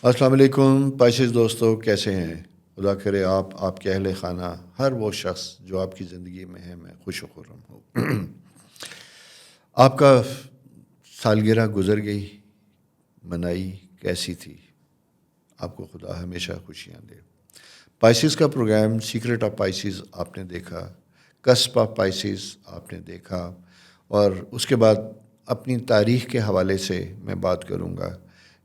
السلام علیکم پائسز دوستو، کیسے ہیں؟ خدا کرے آپ کے اہل خانہ، ہر وہ شخص جو آپ کی زندگی میں ہے، میں خوش و خرم ہوں۔ آپ کا سالگرہ گزر گئی، منائی کیسی تھی؟ آپ کو خدا ہمیشہ خوشیاں دے۔ پائسز کا پروگرام سیکرٹ آف پائسز آپ نے دیکھا، کسپ آف پائسز آپ نے دیکھا، اور اس کے بعد اپنی تاریخ کے حوالے سے میں بات کروں گا۔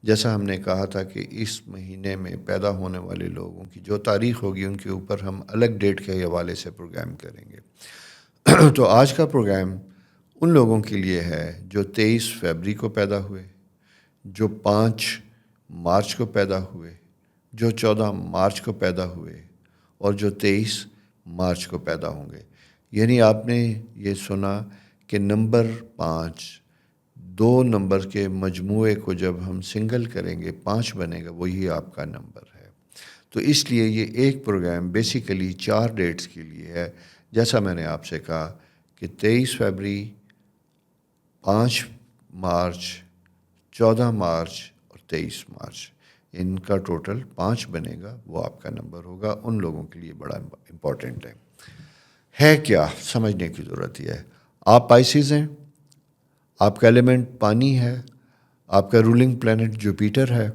جیسا ہم نے کہا تھا کہ اس مہینے میں پیدا ہونے والے لوگوں کی جو تاریخ ہوگی ان کے اوپر ہم الگ ڈیٹ کے حوالے سے پروگرام کریں گے۔ تو آج کا پروگرام ان لوگوں کے لیے ہے جو 23 فروری کو پیدا ہوئے، جو 5 مارچ کو پیدا ہوئے، جو 14 مارچ کو پیدا ہوئے، اور جو 23 مارچ کو پیدا ہوں گے۔ یعنی آپ نے یہ سنا کہ نمبر 5، 2 نمبر کے مجموعے کو جب ہم سنگل کریں گے 5 بنے گا، وہی آپ کا نمبر ہے۔ تو اس لیے یہ ایک پروگرام بیسیکلی 4 ڈیٹس کے لیے ہے۔ جیسا میں نے آپ سے کہا کہ 23 فروری، 5 مارچ، 14 مارچ اور 23 مارچ، ان کا ٹوٹل 5 بنے گا، وہ آپ کا نمبر ہوگا۔ ان لوگوں کے لیے بڑا امپورٹنٹ ہے کیا سمجھنے کی ضرورت ہے۔ آپ پائسز ہیں، آپ کا ایلیمنٹ پانی ہے، آپ کا رولنگ پلینٹ جوپیٹر ہے،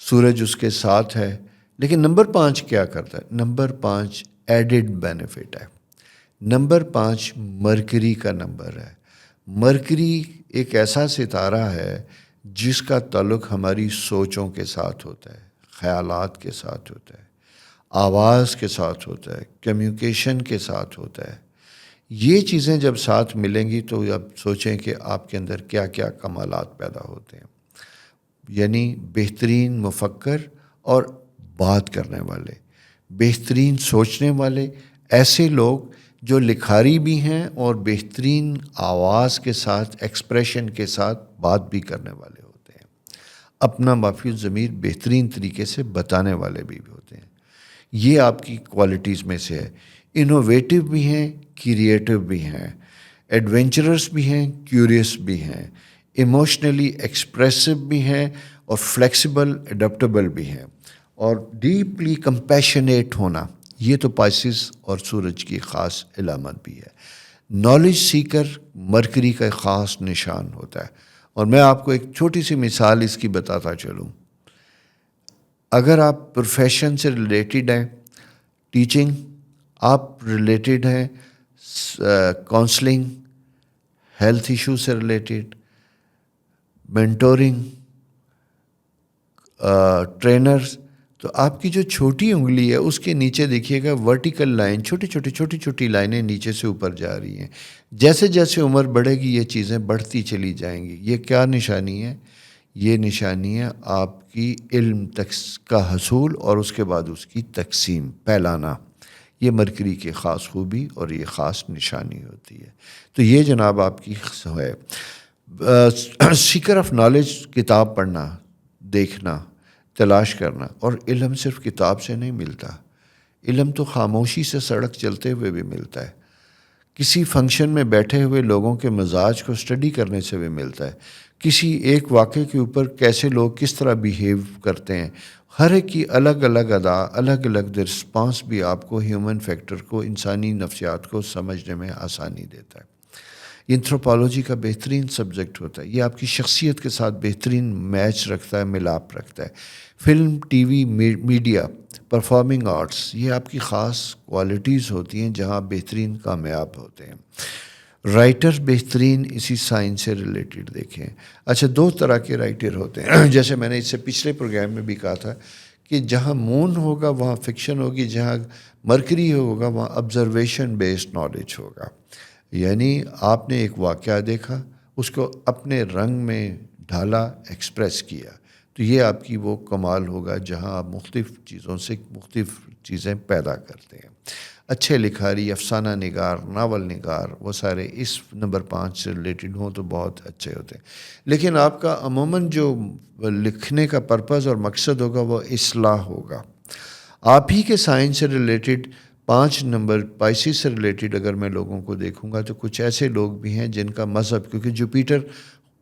سورج اس کے ساتھ ہے، لیکن نمبر 5 کیا کرتا ہے؟ نمبر 5 ایڈڈ بینیفٹ ہے۔ نمبر 5 مرکری کا نمبر ہے۔ مرکری ایک ایسا ستارہ ہے جس کا تعلق ہماری سوچوں کے ساتھ ہوتا ہے، خیالات کے ساتھ ہوتا ہے، آواز کے ساتھ ہوتا ہے، کمیونیکیشن کے ساتھ ہوتا ہے۔ یہ چیزیں جب ساتھ ملیں گی تو اب سوچیں کہ آپ کے اندر کیا کیا کمالات پیدا ہوتے ہیں۔ یعنی بہترین مفکر اور بات کرنے والے، بہترین سوچنے والے، ایسے لوگ جو لکھاری بھی ہیں اور بہترین آواز کے ساتھ، ایکسپریشن کے ساتھ بات بھی کرنے والے ہوتے ہیں، اپنا مافی الضمیر بہترین طریقے سے بتانے والے بھی ہوتے ہیں۔ یہ آپ کی کوالٹیز میں سے ہے۔ انوویٹو بھی ہیں، کریٹو بھی ہیں، ایڈونچرس بھی ہیں، کیوریس بھی ہیں، ایموشنلی ایکسپریسو بھی ہیں، اور فلیکسیبل اڈیپٹیبل بھی ہیں، اور ڈیپلی کمپیشنیٹ ہونا، یہ تو پائسز اور سورج کی خاص علامت بھی ہے۔ نالج سیکر مرکری کا خاص نشان ہوتا ہے۔ اور میں آپ کو ایک چھوٹی سی مثال اس کی بتاتا چلوں۔ اگر آپ پروفیشن سے ریلیٹڈ ہیں، ٹیچنگ، آپ ریلیٹڈ ہیں کاؤنسلنگ، ہیلتھ ایشو سے ریلیٹڈ، مینٹورنگ، ٹرینرز، تو آپ کی جو چھوٹی انگلی ہے اس کے نیچے دیکھیے گا ورٹیکل لائن، چھوٹی چھوٹی لائنیں نیچے سے اوپر جا رہی ہیں۔ جیسے جیسے عمر بڑھے گی یہ چیزیں بڑھتی چلی جائیں گی۔ یہ کیا نشانی ہے؟ یہ نشانی ہے آپ کی علم کا حصول اور اس کے بعد اس کی تقسیم، پھیلانا۔ یہ مرکری کی خاص خوبی اور یہ خاص نشانی ہوتی ہے۔ تو یہ جناب آپ کی ہے۔ سیکر آف نالج، کتاب پڑھنا، دیکھنا، تلاش کرنا۔ اور علم صرف کتاب سے نہیں ملتا، علم تو خاموشی سے سڑک چلتے ہوئے بھی ملتا ہے، کسی فنکشن میں بیٹھے ہوئے لوگوں کے مزاج کو اسٹڈی کرنے سے بھی ملتا ہے، کسی ایک واقعے کے اوپر کیسے لوگ کس طرح بیہیو کرتے ہیں، ہر ایک کی الگ الگ ادا، الگ الگ رسپانس بھی آپ کو ہیومن فیکٹر کو، انسانی نفسیات کو سمجھنے میں آسانی دیتا ہے۔ اینتھروپولوجی کا بہترین سبجیکٹ ہوتا ہے، یہ آپ کی شخصیت کے ساتھ بہترین میچ رکھتا ہے، ملاپ رکھتا ہے۔ Film, T V, media, performing arts, یہ آپ کی خاص کوالٹیز ہوتی ہیں جہاں بہترین کامیاب ہوتے ہیں۔ رائٹر بہترین اسی سائنس سے ریلیٹڈ دیکھیں۔ اچھا، 2 طرح کے رائٹر ہوتے ہیں، جیسے میں نے اس سے پچھلے پروگرام میں بھی کہا تھا کہ جہاں مون ہوگا وہاں فکشن ہوگی، جہاں مرکری ہوگا وہاں آبزرویشن بیسڈ نالج ہوگا۔ یعنی آپ نے ایک واقعہ دیکھا، اس کو اپنے رنگ میں ڈھالا، ایکسپریس کیا، تو یہ آپ کی وہ کمال ہوگا جہاں آپ مختلف چیزوں سے مختلف چیزیں پیدا کرتے ہیں۔ اچھے لکھاری، افسانہ نگار، ناول نگار، وہ سارے اس نمبر 5 سے ریلیٹڈ ہوں تو بہت اچھے ہوتے ہیں۔ لیکن آپ کا عموماً جو لکھنے کا پرپز اور مقصد ہوگا وہ اصلاح ہوگا۔ آپ ہی کے سائنس سے ریلیٹڈ 5 نمبر پائسز سے ریلیٹڈ اگر میں لوگوں کو دیکھوں گا تو کچھ ایسے لوگ بھی ہیں جن کا مذہب، کیونکہ جوپیٹر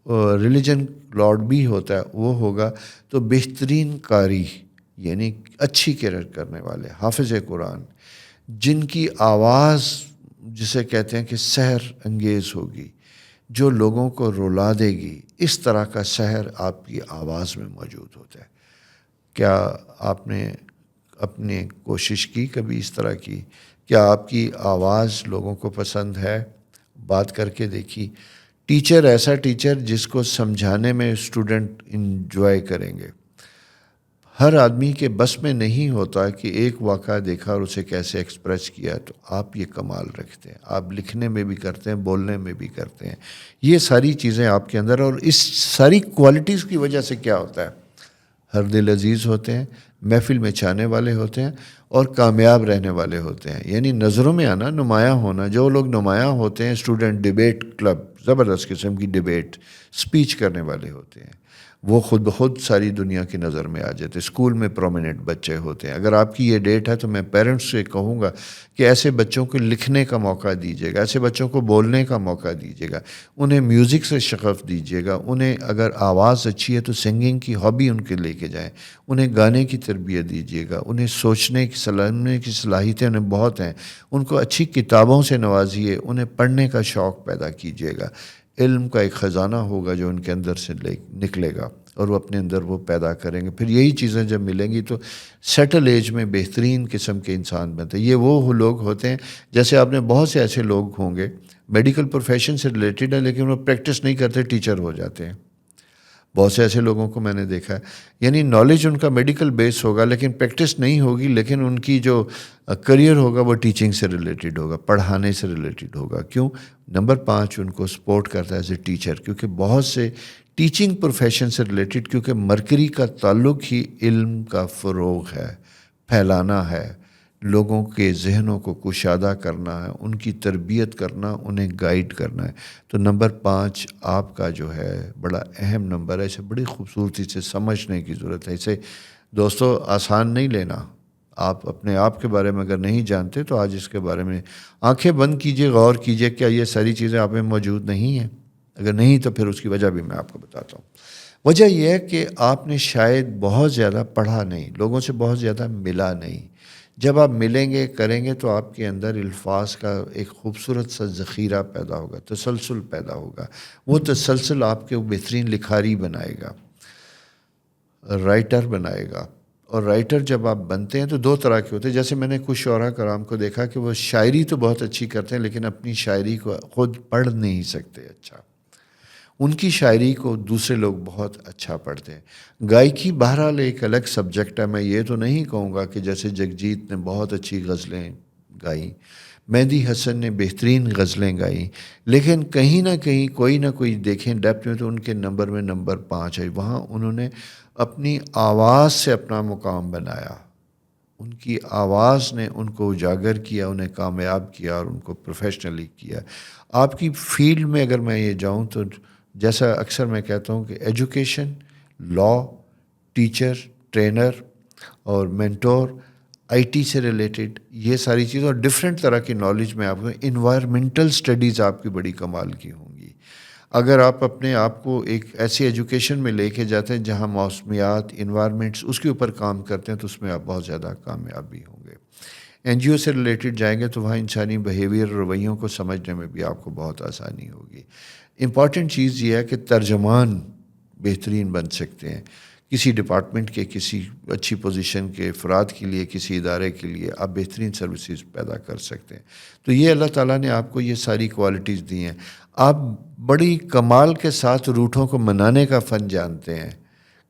ریلیجن لارڈ بھی ہوتا ہے وہ ہوگا تو بہترین قاری یعنی اچھی قرأت کرنے والے حافظ قرآن جن کی آواز جسے کہتے ہیں کہ سحر انگیز ہوگی جو لوگوں کو رلا دے گی، اس طرح کا سحر آپ کی آواز میں موجود ہوتا ہے۔ کیا آپ نے اپنے کوشش کی کبھی اس طرح کی؟ کیا آپ کی آواز لوگوں کو پسند ہے؟ بات کر کے دیکھی۔ ٹیچر ایسا ٹیچر جس کو سمجھانے میں اسٹوڈنٹ انجوائے کریں گے۔ ہر آدمی کے بس میں نہیں ہوتا کہ ایک واقعہ دیکھا اور اسے کیسے ایکسپریس کیا، تو آپ یہ کمال رکھتے ہیں، آپ لکھنے میں بھی کرتے ہیں، بولنے میں بھی کرتے ہیں، یہ ساری چیزیں آپ کے اندر، اور اس ساری کوالٹیز کی وجہ سے کیا ہوتا ہے، ہر دل عزیز ہوتے ہیں، محفل میں چھانے والے ہوتے ہیں اور کامیاب رہنے والے ہوتے ہیں، یعنی نظروں میں آنا، نمایاں ہونا۔ جو لوگ نمایاں ہوتے ہیں، اسٹوڈنٹ ڈیبیٹ کلب، زبردست قسم کی ڈیبیٹ سپیچ کرنے والے ہوتے ہیں، وہ خود بخود ساری دنیا کی نظر میں آ جاتے ہیں۔ اسکول میں پرومیننٹ بچے ہوتے ہیں۔ اگر آپ کی یہ ڈیٹ ہے تو میں پیرنٹس سے کہوں گا کہ ایسے بچوں کو لکھنے کا موقع دیجیے گا، ایسے بچوں کو بولنے کا موقع دیجیے گا، انہیں میوزک سے شغف دیجیے گا، انہیں اگر آواز اچھی ہے تو سنگنگ کی ہابی ان کے لے کے جائیں، انہیں گانے کی تربیت دیجیے گا، انہیں سوچنے کی صلاحیتیں انہیں بہت ہیں، ان کو اچھی کتابوں سے نوازیے، انہیں پڑھنے کا شوق پیدا کیجیے گا۔ علم کا ایک خزانہ ہوگا جو ان کے اندر سے نکلے گا اور وہ اپنے اندر وہ پیدا کریں گے۔ پھر یہی چیزیں جب ملیں گی تو سیٹل ایج میں بہترین قسم کے انسان بنتے ہیں۔ یہ وہ لوگ ہوتے ہیں، جیسے آپ نے بہت سے ایسے لوگ ہوں گے میڈیکل پروفیشن سے ریلیٹڈ ہے لیکن وہ پریکٹس نہیں کرتے، ٹیچر ہو جاتے ہیں۔ بہت سے ایسے لوگوں کو میں نے دیکھا ہے، یعنی نالج ان کا میڈیکل بیس ہوگا لیکن پریکٹس نہیں ہوگی، لیکن ان کی جو کریئر ہوگا وہ ٹیچنگ سے ریلیٹڈ ہوگا، پڑھانے سے ریلیٹڈ ہوگا۔ کیوں؟ نمبر 5 ان کو سپورٹ کرتا ہے ایز اے ٹیچر، کیونکہ بہت سے ٹیچنگ پروفیشن سے ریلیٹڈ، کیونکہ مرکری کا تعلق ہی علم کا فروغ ہے، پھیلانا ہے، لوگوں کے ذہنوں کو کشادہ کرنا ہے، ان کی تربیت کرنا، انہیں گائیڈ کرنا ہے۔ تو نمبر 5 آپ کا جو ہے بڑا اہم نمبر ہے، اسے بڑی خوبصورتی سے سمجھنے کی ضرورت ہے۔ اسے دوستو آسان نہیں لینا۔ آپ اپنے آپ کے بارے میں اگر نہیں جانتے تو آج اس کے بارے میں آنکھیں بند کیجئے، غور کیجئے، کیا یہ ساری چیزیں آپ میں موجود نہیں ہیں؟ اگر نہیں تو پھر اس کی وجہ بھی میں آپ کو بتاتا ہوں۔ وجہ یہ ہے کہ آپ نے شاید بہت زیادہ پڑھا نہیں، لوگوں سے بہت زیادہ ملا نہیں۔ جب آپ ملیں گے کریں گے تو آپ کے اندر الفاظ کا ایک خوبصورت سا ذخیرہ پیدا ہوگا، تسلسل پیدا ہوگا، وہ تسلسل آپ کے بہترین لکھاری بنائے گا، رائٹر بنائے گا۔ اور رائٹر جب آپ بنتے ہیں تو 2 طرح کے ہوتے ہیں، جیسے میں نے کچھ شعراء کرام کو دیکھا کہ وہ شاعری تو بہت اچھی کرتے ہیں لیکن اپنی شاعری کو خود پڑھ نہیں سکتے اچھا، ان کی شاعری کو دوسرے لوگ بہت اچھا پڑھتے ہیں۔ گائیکی بہرحال ایک الگ سبجیکٹ ہے، میں یہ تو نہیں کہوں گا کہ جیسے جگجیت نے بہت اچھی غزلیں گائیں، مہدی حسن نے بہترین غزلیں گائیں، لیکن کہیں نہ کہیں کوئی نہ کوئی دیکھیں ڈیپتھ میں تو ان کے نمبر میں نمبر 5 ہے۔ وہاں انہوں نے اپنی آواز سے اپنا مقام بنایا، ان کی آواز نے ان کو اجاگر کیا، انہیں کامیاب کیا اور ان کو پروفیشنلی کیا۔ آپ کی فیلڈ میں اگر میں یہ جاؤں تو جیسا اکثر میں کہتا ہوں کہ ایجوکیشن، لاء، ٹیچر، ٹرینر اور مینٹور، آئی ٹی سے ریلیٹڈ یہ ساری چیزیں، اور ڈفرینٹ طرح کی نالج میں آپ کو، انوائرمنٹل سٹڈیز آپ کی بڑی کمال کی ہوں گی۔ اگر آپ اپنے آپ کو ایک ایسی ایجوکیشن میں لے کے جاتے ہیں جہاں موسمیات، انوائرمنٹس اس کے اوپر کام کرتے ہیں تو اس میں آپ بہت زیادہ کامیاب بھی ہوں گے۔ این جی او سے ریلیٹڈ جائیں گے تو وہاں انسانی بیہیویئر، رویوں کو سمجھنے میں بھی آپ کو بہت آسانی ہوگی۔ امپورٹنٹ چیز یہ ہے کہ ترجمان بہترین بن سکتے ہیں کسی ڈپارٹمنٹ کے، کسی اچھی پوزیشن کے افراد کے لیے، کسی ادارے کے لیے آپ بہترین سروسز پیدا کر سکتے ہیں۔ تو یہ اللہ تعالیٰ نے آپ کو یہ ساری کوالٹیز دی ہیں۔ آپ بڑی کمال کے ساتھ روٹھوں کو منانے کا فن جانتے ہیں،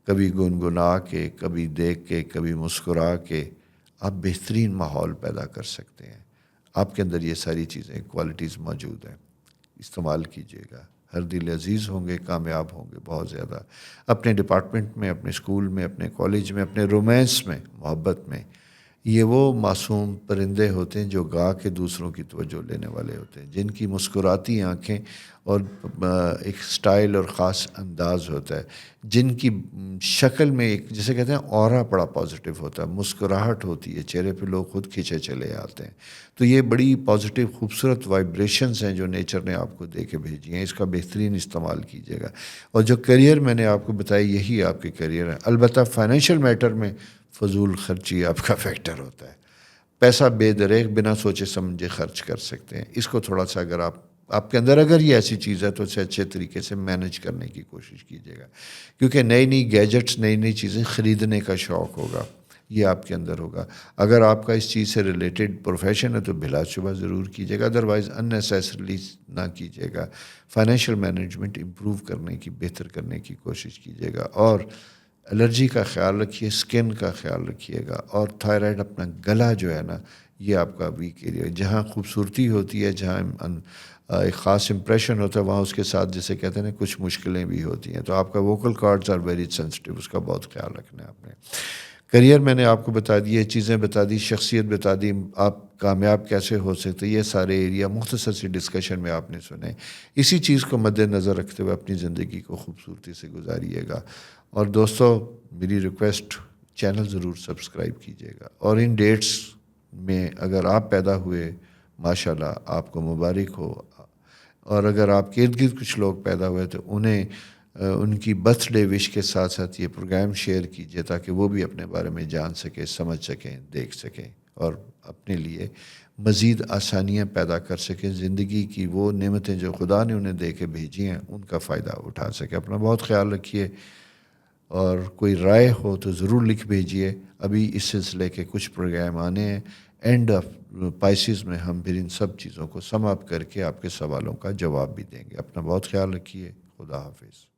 کبھی گنگنا کے، کبھی دیکھ کے، کبھی مسکرا کے آپ بہترین ماحول پیدا کر سکتے ہیں۔ آپ کے اندر یہ ساری چیزیں، کوالٹیز موجود ہیں، استعمال کیجیے گا۔ ہر دل عزیز ہوں گے، کامیاب ہوں گے بہت زیادہ، اپنے ڈپارٹمنٹ میں، اپنے اسکول میں، اپنے کالج میں، اپنے رومانس میں، محبت میں، یہ وہ معصوم پرندے ہوتے ہیں جو گا کے دوسروں کی توجہ لینے والے ہوتے ہیں، جن کی مسکراتی آنکھیں اور ایک سٹائل اور خاص انداز ہوتا ہے، جن کی شکل میں ایک جسے کہتے ہیں اورا بڑا پازیٹیو ہوتا ہے، مسکراہٹ ہوتی ہے چہرے پہ، لوگ خود کھینچے چلے آتے ہیں۔ تو یہ بڑی پازیٹیو خوبصورت وائبریشنز ہیں جو نیچر نے آپ کو دے کے بھیجی ہیں، اس کا بہترین استعمال کیجیے گا۔ اور جو کریئر میں نے آپ کو بتایا یہی آپ کے کریئر ہے۔ البتہ فائنینشیل میٹر میں فضول خرچی آپ کا فیکٹر ہوتا ہے، پیسہ بے دریغ بنا سوچے سمجھے خرچ کر سکتے ہیں۔ اس کو تھوڑا سا اگر آپ کے اندر اگر یہ ایسی چیز ہے تو اسے اچھے طریقے سے مینج کرنے کی کوشش کیجیے گا، کیونکہ نئی نئی گیجٹس، نئی نئی چیزیں خریدنے کا شوق ہوگا، یہ آپ کے اندر ہوگا۔ اگر آپ کا اس چیز سے ریلیٹڈ پروفیشن ہے تو بلا شبہ ضرور کیجیے گا، ادروائز اننیسیسریلی نہ کیجیے گا۔ فائنینشیل مینجمنٹ امپروو کرنے کی، بہتر کرنے کی کوشش کیجیے گا، اور الرجی کا خیال رکھیے، سکن کا خیال رکھیے گا، اور تھائرائڈ، اپنا گلا جو ہے نا، یہ آپ کا ویک ایریا، جہاں خوبصورتی ہوتی ہے، جہاں ایک خاص امپریشن ہوتا ہے، وہاں اس کے ساتھ جسے کہتے ہیں نا کچھ مشکلیں بھی ہوتی ہیں، تو آپ کا vocal cords are very sensitive, اس کا بہت خیال رکھنا ہے آپ نے۔ کریئر میں نے آپ کو بتا دی، یہ چیزیں بتا دی، شخصیت بتا دی، آپ کامیاب کیسے ہو سکتے، یہ سارے ایریا مختصر سی ڈسکشن میں آپ نے سنے۔ اسی چیز کو مد نظر رکھتے ہوئے اپنی زندگی کو خوبصورتی سے گزاریے گا۔ اور دوستو، میری ریکویسٹ، چینل ضرور سبسکرائب کیجیے گا، اور ان ڈیٹس میں اگر آپ پیدا ہوئے، ماشاءاللہ آپ کو مبارک ہو، اور اگر آپ کے ارد گرد کچھ لوگ پیدا ہوئے تو انہیں ان کی برتھ ڈے وش کے ساتھ ساتھ یہ پروگرام شیئر کیجیے، تاکہ وہ بھی اپنے بارے میں جان سکیں، سمجھ سکیں، دیکھ سکیں، اور اپنے لیے مزید آسانیاں پیدا کر سکیں، زندگی کی وہ نعمتیں جو خدا نے انہیں دے کے بھیجی ہیں ان کا فائدہ اٹھا سکیں۔ اپنا بہت خیال رکھیے، اور کوئی رائے ہو تو ضرور لکھ بھیجیے۔ ابھی اس سلسلے کے کچھ پروگرام آنے ہیں، اینڈ آف پائسز میں ہم پھر ان سب چیزوں کو سم اپ کر کے آپ کے سوالوں کا جواب بھی دیں گے۔ اپنا بہت خیال رکھیے، خدا حافظ۔